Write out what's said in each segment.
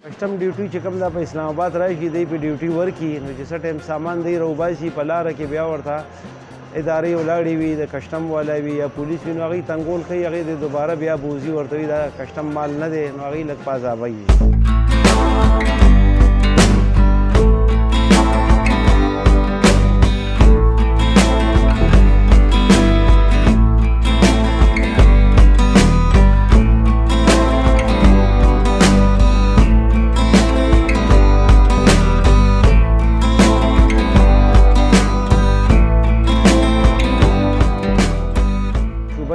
کسټم ډیوټي چې کوم دا په اسلام آباد راشي دی په ډیوټي ورکي نو چې څه ټایم سامان دی راوباسي په لاره کې بیا ورته ادارې ولاړې وي د کسټم والا وي یا پولیس وي نو هغوی تنګول ښایي هغې د دوباره بیا بوزي ورته وي دا کسټم مال نه دی نو هغوی لږ په عذابه وي.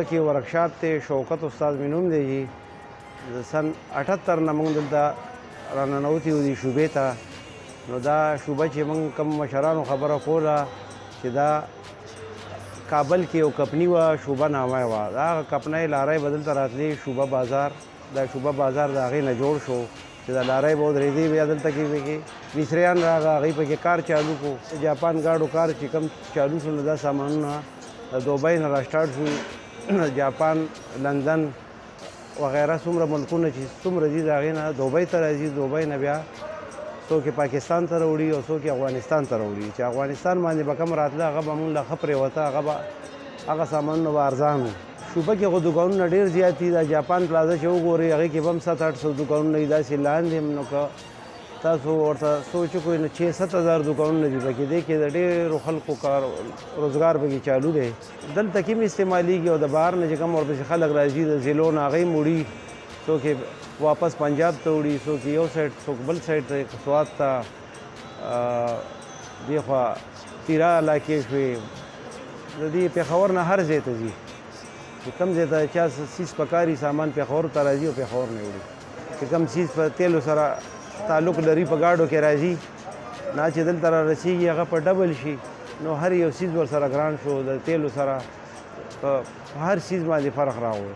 کې ورکشاپ ته شوکت استاد مې نوم دی جي سن 78 نه موږ دلته راننوتي یو دي شوبې ته نو دا شوبه چې موږ کوم مشرانو خبره کوله چې دا کابل کې یو کپني وه شوبه نامه یې وه دا هغه کپنۍ لاری به دلته راتلې شوبه بازار دا شوبه بازار د هغې نه جوړ شو چې دا لاری به ودرېدې بیا دلته کې پکې مصریان راغه هغوی پکې کار چالو کړو جاپان ګاډو کار چې کوم چالو شو نو دا سامانونه د دوبۍ نه راسټارټ شو جاپان لندن وغیره څومره ملکونه چې څومره دي د هغې نه دوبۍ ته راځي دوبۍ نه بیا څوک یې پاکستان ته راوړي او څوک یې افغانستان ته راوړي چې افغانستان باندې به کوم راتله هغه به مونږ له ښه پرېوته هغه سامانونه به ارزان وو. شوبه کې خو دوکانونه ډېر زیات دي دا جاپان پلازه چې وګورئ هغې کې به هم 700-800 دوکانونه دي داسې لاندې هم نو که تاسو ورته سوچ وکړئ نو 6-7 دوکانونه دي پکې دې کې د ډېرو خلکو کار روزګار پکې چالو دی دلته کې هم استعمالیږي او د بهر نه چې کوم ورپسې خلک راځي د ضلعو نه هغوی موړي څوک یې واپس پنجاب ته وړي څوک یو سایډ څوک بل سایډ ته سوات ته دې خوا تیرا علاقې شوې د دې پېښور نه هر ځای ته ځي چې کوم ځای ته چا سیز پکاري سامان پېښور ته راځي او پېښور نه وړي چې کوم سیز په تیلو سره تعلق لري په ګاډو کې راځي نه چې دلته را رسېږي هغه په ډبل شي نو هر یو سیز ورسره ګران شو د تیلو سره په هر سیز باندې فرق راغی.